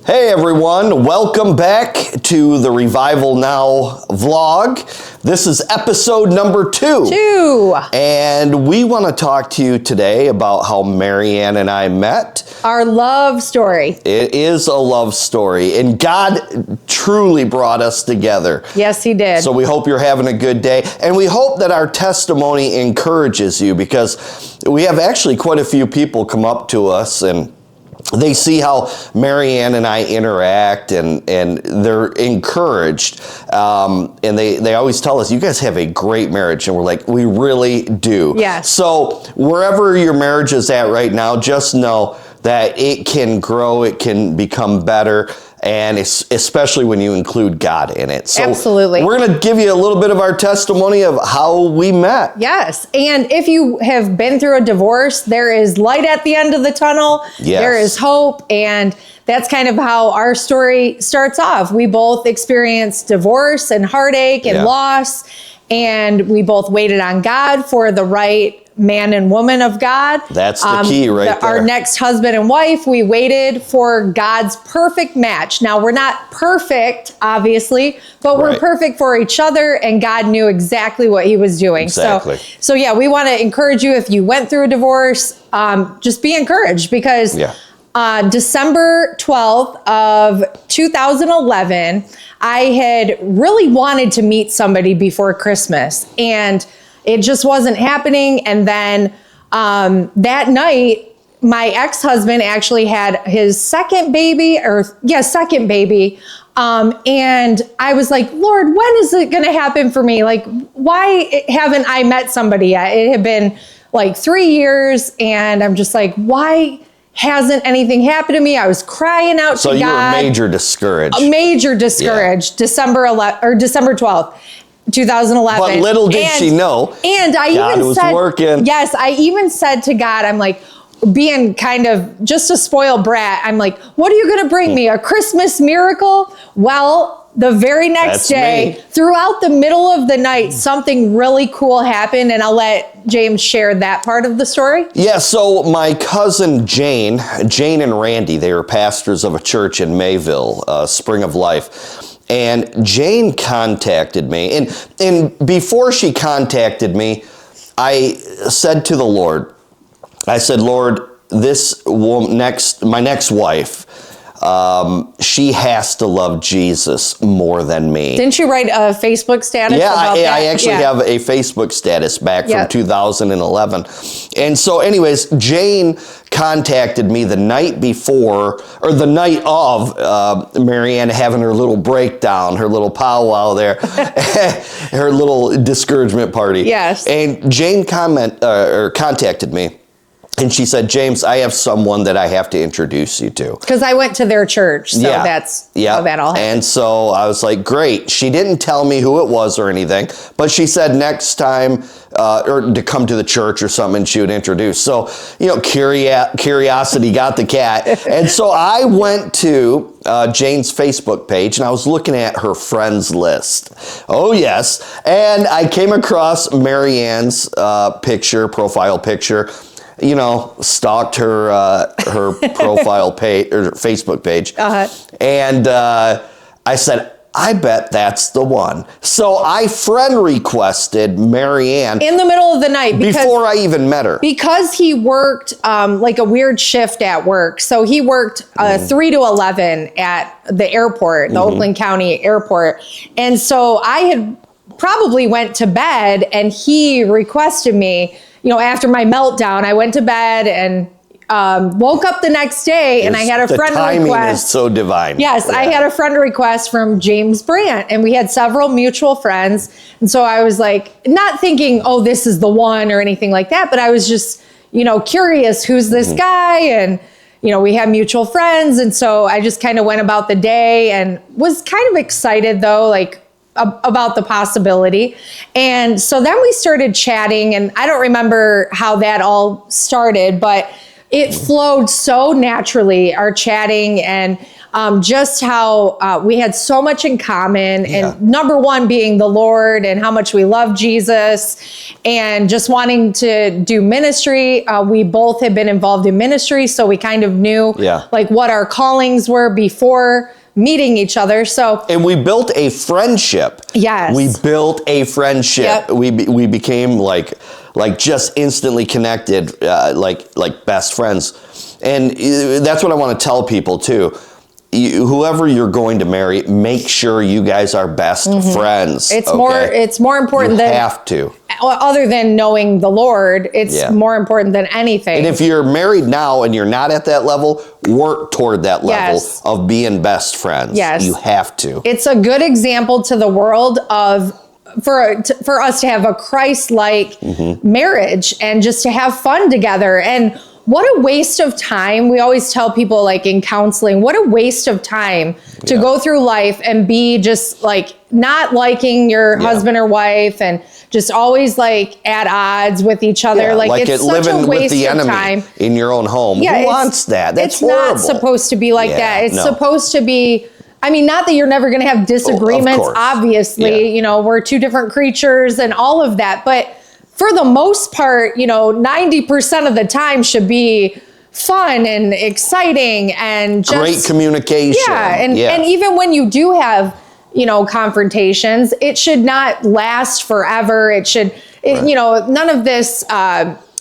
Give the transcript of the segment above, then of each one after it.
Hey everyone, welcome back to the Revival Now vlog. This is episode number 2. And we want to talk to you today about how Marianne and I met. Our love story. It is a love story, and God truly brought us together. Yes, He did. So we hope you're having a good day, and we hope that our testimony encourages you, because we have actually quite a few people come up to us and they see how Marianne and I interact, and they're encouraged. And they always tell us, you guys have a great marriage. And we're like, we really do. Yes. So wherever your marriage is at right now, just know that it can grow, it can become better, and especially when you include God in it. So absolutely. We're going to give you a little bit of our testimony of how we met. Yes. And if you have been through a divorce, there is light at the end of the tunnel. Yes. There is hope. And that's kind of how our story starts off. We both experienced divorce and heartache and loss. And we both waited on God for the right man and woman of God. That's the key right there. Our next husband and wife, we waited for God's perfect match. Now, we're not perfect, obviously, but we're perfect for each other, and God knew exactly what He was doing. Exactly. So yeah, we want to encourage you, if you went through a divorce, just be encouraged, because December 12th of 2011, I had really wanted to meet somebody before Christmas, and it just wasn't happening. And then that night, my ex-husband actually had his second baby. And I was like, Lord, when is it going to happen for me? Like, why haven't I met somebody yet? It had been like 3 years, and I'm just like, why hasn't anything happened to me? I was crying out to God. So you were major discouraged. Major discouraged. December 12th. 2011. But little did she know, and I God was working. Yes, I even said to God, I'm like, being kind of just a spoiled brat, I'm like, what are you going to bring me? A Christmas miracle? Well, the very next day, throughout the middle of the night, something really cool happened, and I'll let James share that part of the story. Yeah, so my cousin Jane and Randy, they were pastors of a church in Mayville, Spring of Life. And Jane contacted me, and before she contacted me, I said to the Lord, I said, Lord, this woman, my next wife, she has to love Jesus more than me. Didn't you write a Facebook status about that? I actually have a Facebook status back from 2011. And so anyways, Jane contacted me the night before, or the night of Marianne having her little breakdown, her little powwow there, her little discouragement party. Yes. And Jane contacted me. And she said, James, I have someone that I have to introduce you to. Because I went to their church, so that's how that all happened. And so I was like, great. She didn't tell me who it was or anything, but she said next time, or to come to the church or something, she would introduce. So, curiosity got the cat. And so I went to Jane's Facebook page, and I was looking at her friends list. Oh, yes. And I came across Marianne's profile picture. Stalked her profile page or Facebook page. And I said, I bet that's the one. So I friend requested Marianne in the middle of the night before I even met her, because he worked like a weird shift at work. So he worked 3 to 11 at the airport, the Oakland County airport. And so I had probably went to bed, and he requested me. After my meltdown, I went to bed and woke up the next day, and I had a friend request. The timing is so divine. Yes, I had a friend request from James Brandt, and we had several mutual friends. And so I was like, not thinking, oh, this is the one or anything like that, but I was just, curious, who's this guy? And, we had mutual friends. And so I just kind of went about the day and was kind of excited, though, about the possibility. And so then we started chatting, and I don't remember how that all started, but it flowed so naturally, our chatting. And just how we had so much in common. Yeah. And number one being the Lord and how much we love Jesus and just wanting to do ministry. We both had been involved in ministry, so we kind of knew like what our callings were before meeting each other. So, and we built a friendship. Yes. We built a friendship. Yep. We became like just instantly connected, like best friends. And that's what I want to tell people too. Whoever you're going to marry, make sure you guys are best friends. It's more important than have to. Other than knowing the Lord, it's more important than anything. And if you're married now and you're not at that level, work toward that level of being best friends. Yes. You have to. It's a good example to the world of for us to have a Christ-like marriage and just to have fun together. And what a waste of time. We always tell people, like in counseling, what a waste of time to go through life and be just like not liking your husband or wife and just always like at odds with each other. Like it's such a waste of time in your own home. Yeah, who wants that? That's it's horrible. not supposed to be like that. It's supposed to be, I mean, not that you're never going to have disagreements, obviously, you know, we're two different creatures and all of that, but for the most part, you know, 90% of the time should be fun and exciting and just great communication. Yeah. And even when you do have, you know, confrontations, it should not last forever. It should, you know, none of this,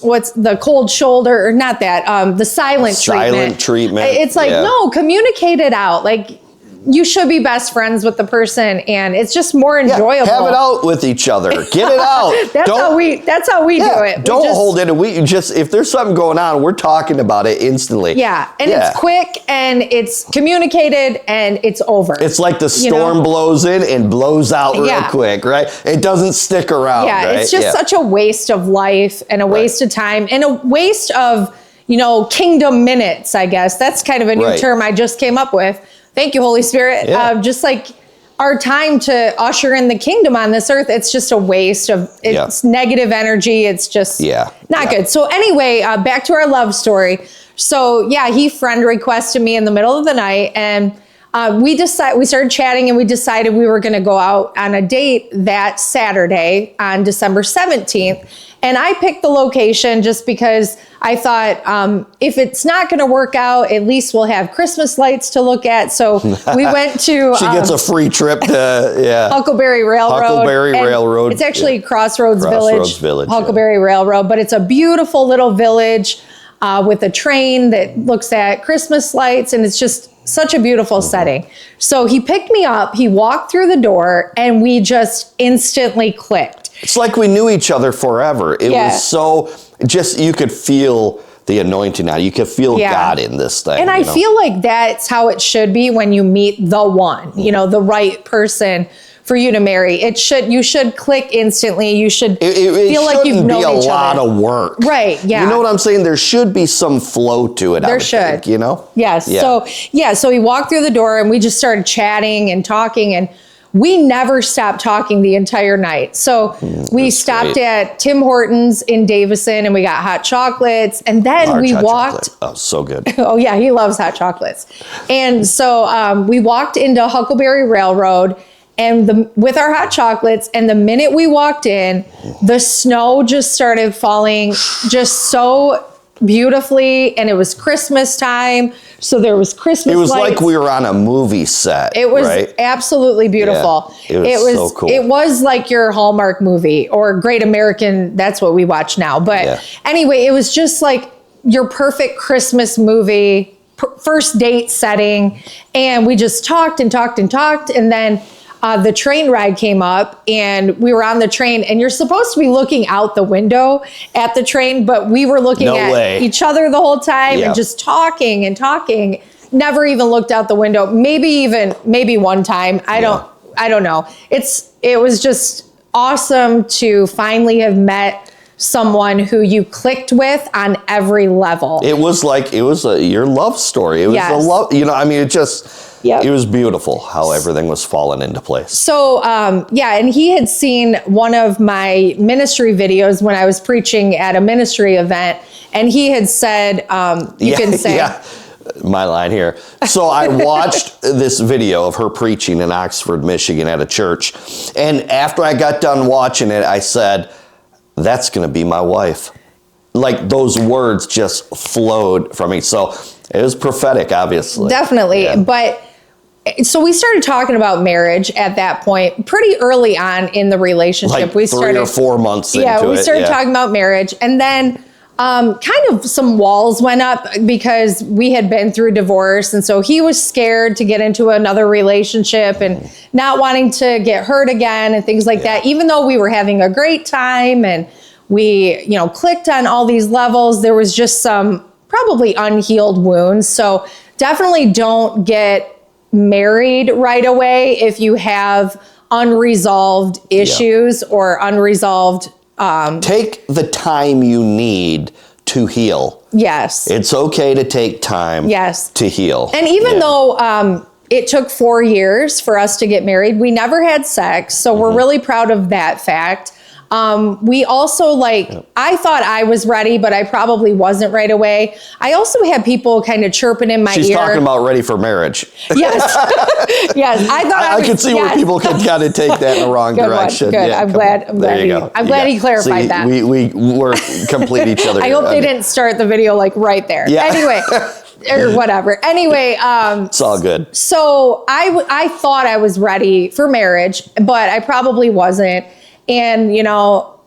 what's the cold shoulder or not that, the silent treatment. It's like, no, communicate it out. Like, you should be best friends with the person, and it's just more enjoyable. Have it out with each other. Get it out. That's how we do it. Don't hold it. We just, if there's something going on, we're talking about it instantly. Yeah, and it's quick, and it's communicated, and it's over. It's like the storm blows in and blows out real quick, right? It doesn't stick around. Yeah, right? It's just such a waste of life and a waste of time and a waste of, you know, kingdom minutes, I guess. That's kind of a new term I just came up with. Thank you, Holy Spirit. Just like our time to usher in the kingdom on this earth, it's just a waste of it's negative energy. It's just not good. So anyway, back to our love story. So he friend requested me in the middle of the night, and we started chatting, and we decided we were going to go out on a date that Saturday on December 17th. And I picked the location just because I thought if it's not going to work out, at least we'll have Christmas lights to look at. So we went to... She gets a free trip to, Huckleberry Railroad. Huckleberry Railroad. It's actually Crossroads Village. Huckleberry Railroad. But it's a beautiful little village with a train that looks at Christmas lights. And it's just such a beautiful setting. So he picked me up. He walked through the door, and we just instantly clicked. It's like we knew each other forever. It was so, just, you could feel the anointing on it. You could feel God in this thing. And I feel like that's how it should be when you meet the one, you know, the right person for you to marry. You should click instantly. You should feel like you've known each other. It shouldn't be a lot of work. Right, yeah. You know what I'm saying? There should be some flow to it. There should. You know? Yes. So he walked through the door, and we just started chatting and talking, and we never stopped talking the entire night. So we stopped at Tim Hortons in Davison, and we got hot chocolates. And then we walked. Oh, so good. Oh, yeah. He loves hot chocolates. And so we walked into Huckleberry Railroad and with our hot chocolates. And the minute we walked in, the snow just started falling just so beautifully, and it was Christmas time, so there was Christmas lights. Like we were on a movie set. It was absolutely beautiful. Yeah, it was so cool. It was like your Hallmark movie or Great American. That's what we watch now. But anyway, it was just like your perfect Christmas movie, first date setting, and we just talked and talked and talked, and then the train ride came up, and we were on the train, and you're supposed to be looking out the window at the train, but we were looking at each other the whole time and just talking and talking. Never even looked out the window. Maybe one time. I don't know. It was just awesome to finally have met someone who you clicked with on every level. It was your love story. It was a love, you know, I mean, it was beautiful how everything was falling into place. So, and he had seen one of my ministry videos when I was preaching at a ministry event, and he had said, you can say... my line here. So I watched this video of her preaching in Oxford, Michigan at a church. And after I got done watching it, I said, that's going to be my wife. Like those words just flowed from me. So it was prophetic, obviously. Definitely. Yeah. But so we started talking about marriage at that point pretty early on in the relationship. Like we 3 or 4 months into it. Yeah, we started talking about marriage. And then kind of some walls went up because we had been through divorce. And so he was scared to get into another relationship and not wanting to get hurt again and things like that. Even though we were having a great time and we, you know, clicked on all these levels, there was just some probably unhealed wounds. So definitely don't get married right away if you have unresolved issues or unresolved. Take the time you need to heal. Yes. It's okay to take time to heal. And even though it took 4 years for us to get married, we never had sex. So we're really proud of that fact. We also I thought I was ready, but I probably wasn't right away. I also had people kind of chirping in my ear. She's talking about ready for marriage. Yes. Yes. I thought I could see where people could kind of take that in the wrong direction. Good. Yeah, I'm glad he clarified that. We were complete each other. I hope they didn't start the video like right there. Yeah. Anyway, or whatever. Anyway, it's all good. So I thought I was ready for marriage, but I probably wasn't. And, you know,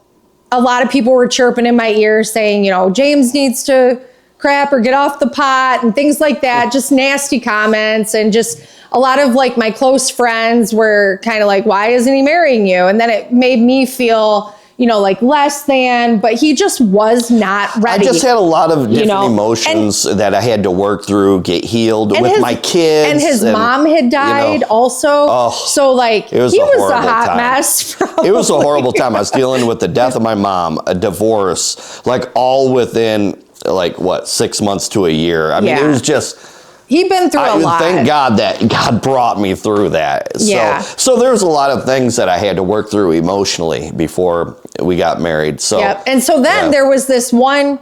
a lot of people were chirping in my ear saying, you know, James needs to crap or get off the pot and things like that. Just nasty comments. And just a lot of like my close friends were kind of like, why isn't he marrying you? And then it made me feel, you know, like less than, but he just was not ready. I just had a lot of different emotions that I had to work through, get healed with my kids. And his mom had died also. So like he was a hot mess. It was a horrible time. I was dealing with the death of my mom, a divorce, like all within 6 months to a year. I mean, it was just... He'd been through a lot. Thank God that God brought me through that. Yeah. So there's a lot of things that I had to work through emotionally before we got married. So And so then there was this one,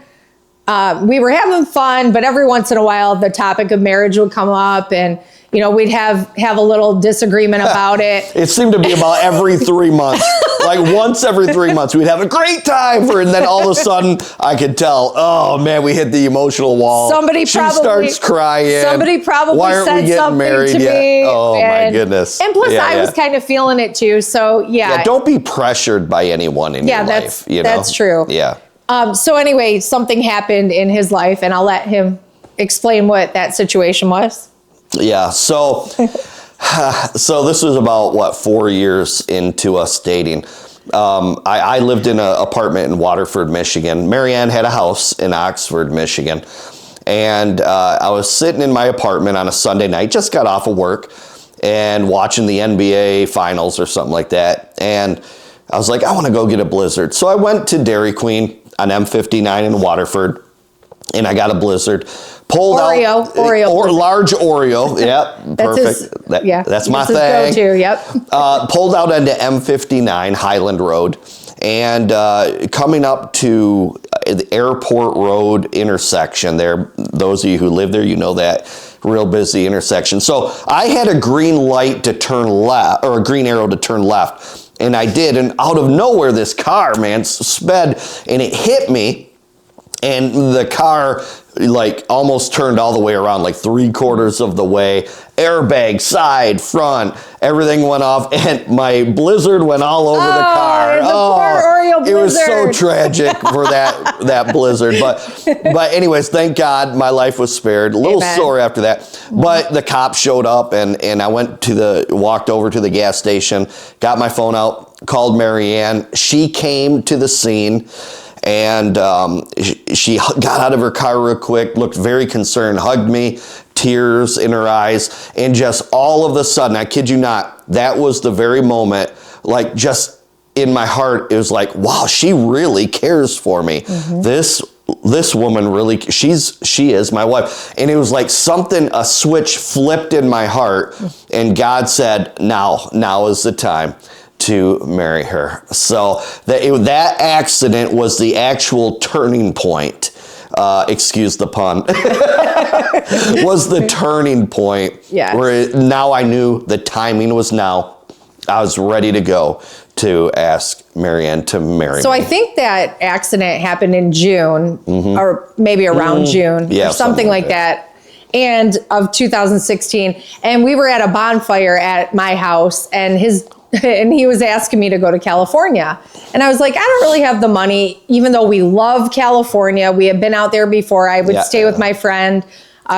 we were having fun, but every once in a while the topic of marriage would come up and, you know, we'd have a little disagreement about it. It seemed to be about every 3 months. Like once every 3 months, we'd have a great time and then all of a sudden I could tell, oh man, we hit the emotional wall. She starts crying. Somebody probably said something to me. Oh my goodness. And plus I was kind of feeling it too. So yeah. Don't be pressured by anyone in your life. That's true. Yeah. So anyway, something happened in his life and I'll let him explain what that situation was. Yeah. So this was about 4 years into us dating. I lived in an apartment in Waterford, Michigan. Marianne had a house in Oxford, Michigan. And I was sitting in my apartment on a Sunday night, just got off of work and watching the NBA finals or something like that. And I was like, I want to go get a Blizzard. So I went to Dairy Queen on M59 in Waterford and I got a Blizzard. Pulled out large Oreo. Yep, perfect. That's my thing. Go-to, yep. Pulled out onto M59 Highland Road, and coming up to the Airport Road intersection there. Those of you who live there, you know that real busy intersection. So I had a green light to turn left, or a green arrow to turn left, and I did. And out of nowhere, this car, man, sped, and it hit me. And the car almost turned all the way around, like 3/4 of the way. Airbag, side, front, everything went off, and my Blizzard went all over the car. Poor Oreo Blizzard. It was so tragic for that Blizzard. But anyways, thank God my life was spared. A little sore after that. But the cops showed up, and I walked over to the gas station, got my phone out, called Marianne. She came to the scene. And she got out of her car real quick, looked very concerned, hugged me, tears in her eyes. And just all of a sudden, I kid you not, that was the very moment, just in my heart, it was like, wow, she really cares for me. Mm-hmm. This woman really, she is my wife. And it was like a switch flipped in my heart. And God said, now is the time to marry her. So that accident was the actual turning point excuse the pun, was the turning point. Yes. Where now I knew the timing was now. I was ready to go to ask Marianne to marry me. So I think that accident happened in June, or maybe around June, Yeah, or something like that. And of 2016, and we were at a bonfire at my house, and he was asking me to go to California, and I was like, I don't really have the money, even though we love California. We had been out there before. I would stay with my friend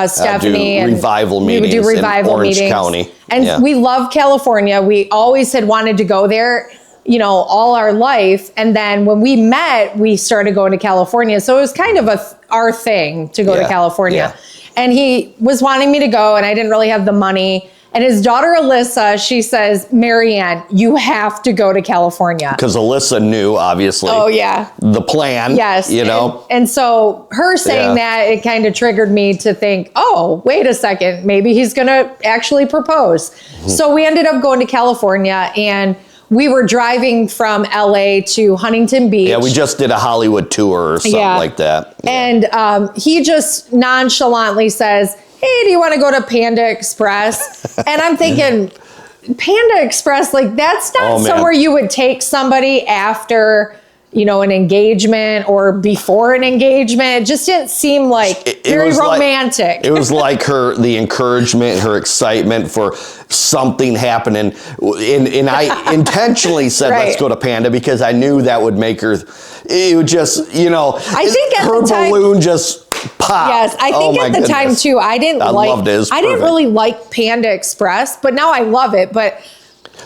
Stephanie, and revival we would do meetings revival in Orange meetings. County. And we love California. We always had wanted to go there, you know, all our life. And then when we met, we started going to California. So it was kind of our thing to go to California. And he was wanting me to go, and I didn't really have the money. And his daughter, Alyssa, she says, Marianne, you have to go to California. Because Alyssa knew, obviously, the plan. Yes. You know? And so her saying that, it kind of triggered me to think, oh, wait a second, maybe he's going to actually propose. So we ended up going to California, and we were driving from LA to Huntington Beach. Yeah, we just did a Hollywood tour or something like that. Yeah. And he just nonchalantly says, hey, do you want to go to Panda Express? And I'm thinking, Panda Express, like, that's not somewhere you would take somebody after, you know, an engagement or before an engagement. It just didn't seem like very romantic. It was like the encouragement, her excitement for something happening. And I intentionally said, let's go to Panda, because I knew that would make her, it would just, you know, I think at her the time, balloon just pop. Yes, I think at the time too, I didn't really like Panda Express, but now I love it. But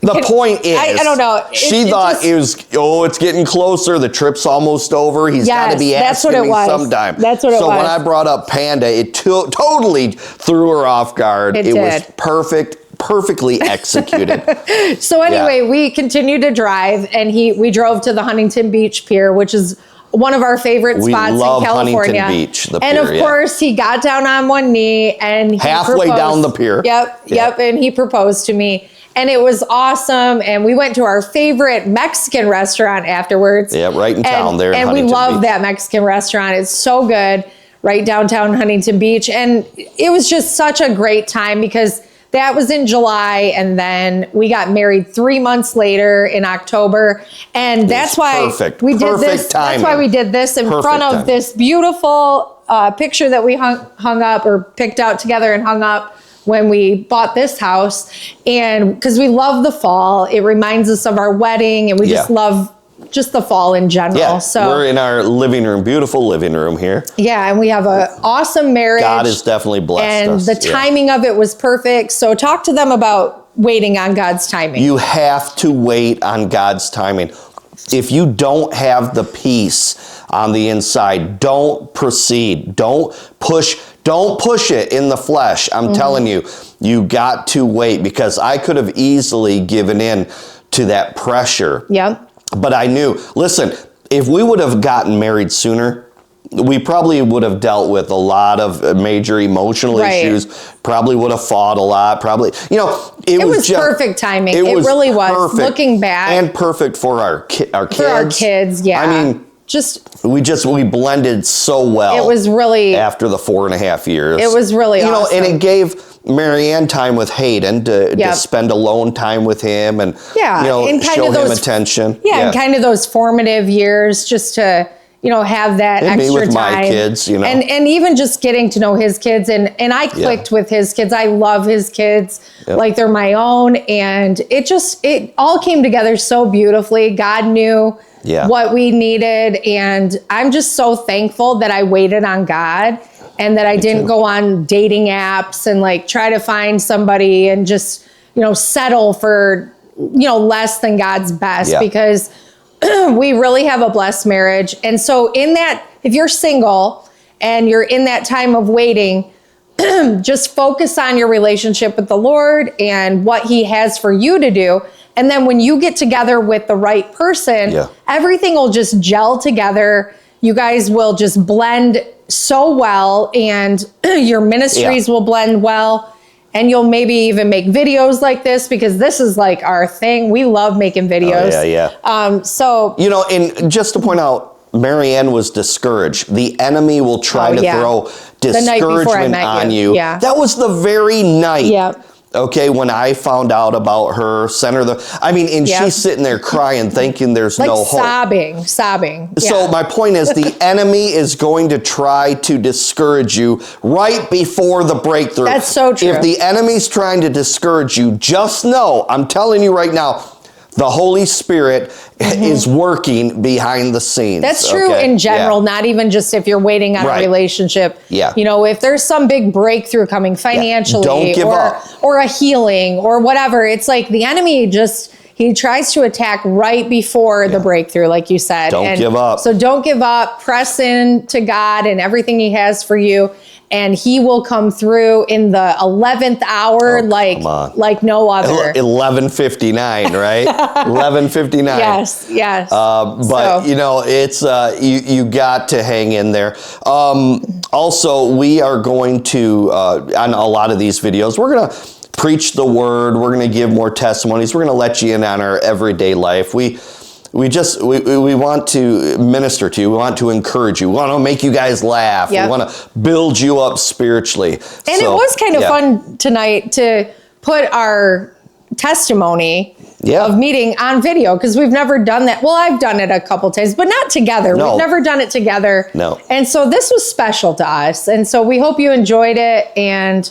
the point is, I don't know. She thought it was, it's getting closer. The trip's almost over. He's got to be asking me sometime. That's what it was. So when I brought up Panda, it totally threw her off guard. It was perfectly executed. So anyway, we continued to drive, and we drove to the Huntington Beach Pier, which is one of our favorite spots in California. Huntington Beach, the pier, and of course, he got down on one knee and halfway down the pier. Yep, and he proposed to me. And it was awesome. And we went to our favorite Mexican restaurant afterwards. Yeah, right in town there. And we love that Mexican restaurant. It's so good, right downtown Huntington Beach. And it was just such a great time, because that was in July, and then we got married 3 months later in October, and that's why we did this. That's why we did this in front of this beautiful picture that we hung up, or picked out together and hung up when we bought this house. And because we love the fall, it reminds us of our wedding, and we just love just the fall in general. Yeah, so we're in our living room, beautiful living room here. Yeah, and we have an awesome marriage. God has definitely blessed us. And the timing of it was perfect. So talk to them about waiting on God's timing. You have to wait on God's timing. If you don't have the peace on the inside, don't proceed. Don't push it in the flesh. I'm telling you, you got to wait, because I could have easily given in to that pressure. Yep. But I knew, listen, if we would have gotten married sooner, we probably would have dealt with a lot of major emotional issues, probably would have fought a lot, probably, you know, it was just perfect timing. It really was, perfect, looking back. And perfect for our kids. For our kids, yeah. I mean, we blended so well. It was really, after the 4.5 years. It was really awesome. And it gave Marianne time with Hayden to spend alone time with him, and and show him attention. And kind of those formative years, just to have that and extra me with time. My kids, and even just getting to know his kids, and I clicked with his kids. I love his kids like they're my own, and it all came together so beautifully. God knew what we needed, and I'm just so thankful that I waited on God. And that I didn't go on dating apps and like try to find somebody and just, settle for, less than God's best, because we really have a blessed marriage. And so in that, if you're single and you're in that time of waiting, just focus on your relationship with the Lord and what He has for you to do. And then when you get together with the right person, everything will just gel together. You guys will just blend so well, and your ministries will blend well, and you'll maybe even make videos like this, because this is like our thing. We love making videos. So, and just to point out, Marianne was discouraged. The enemy will try to throw discouragement on you. Yeah. That was the very night. Yep. Okay, when I found out about her, and she's sitting there crying, thinking there's like no hope. sobbing. So my point is, the enemy is going to try to discourage you right before the breakthrough. That's so true. If the enemy's trying to discourage you, just know, I'm telling you right now, the Holy Spirit is working behind the scenes. That's true in general, not even just if you're waiting on a relationship. Yeah. You know, if there's some big breakthrough coming financially Don't give up. or a healing or whatever, it's like the enemy he tries to attack right before the breakthrough, like you said. Don't give up. So don't give up. Press in to God and everything he has for you. And he will come through in the 11th hour like no other. 11:59, right? 11:59. Yes. But you know, it's you got to hang in there. Also, we are going to on a lot of these videos, we're gonna preach the word. We're gonna give more testimonies. We're gonna let you in on our everyday life. We want to minister to you. We want to encourage you. We want to make you guys laugh. Yep. We want to build you up spiritually. And it was kind of fun tonight to put our testimony of meeting on video, because we've never done that. Well, I've done it a couple times, but not together. No. We've never done it together. No. And so this was special to us. And so we hope you enjoyed it. And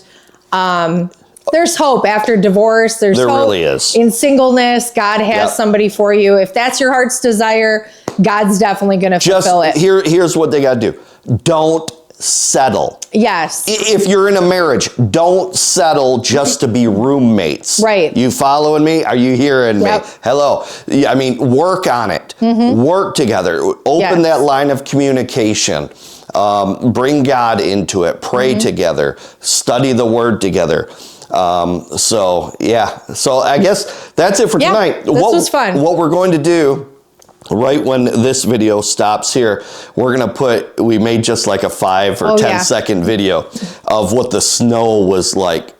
there's hope after divorce. There hope really is. In singleness. God has somebody for you. If that's your heart's desire, God's definitely going to fulfill it. Here's what they got to do. Don't settle. Yes. If you're in a marriage, don't settle just to be roommates. Right. You following me? Are you hearing me? Hello. I mean, work on it. Work together. Open that line of communication. Bring God into it. Pray together. Study the word together. So I guess that's it for tonight. This was fun. What we're going to do right when this video stops here, we made just like a 5 or 10-second video of what the snow was like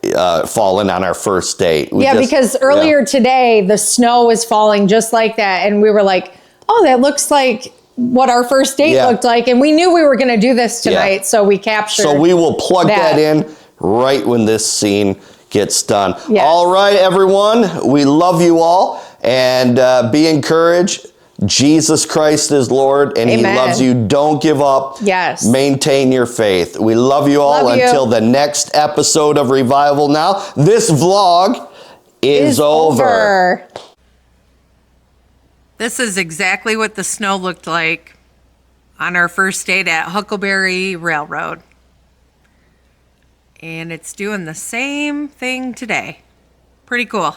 falling on our first date. Because earlier today, the snow was falling just like that. And we were like, oh, that looks like what our first date looked like. And we knew we were going to do this tonight. So we captured. So we will plug that in right when this scene gets done. All right, everyone. We love you all, and be encouraged. Jesus Christ is Lord, and He loves you. Don't give up. Yes. Maintain your faith. We love you all until the next episode of Revival Now. This vlog is over. This is exactly what the snow looked like on our first date at Huckleberry Railroad. And it's doing the same thing today. Pretty cool.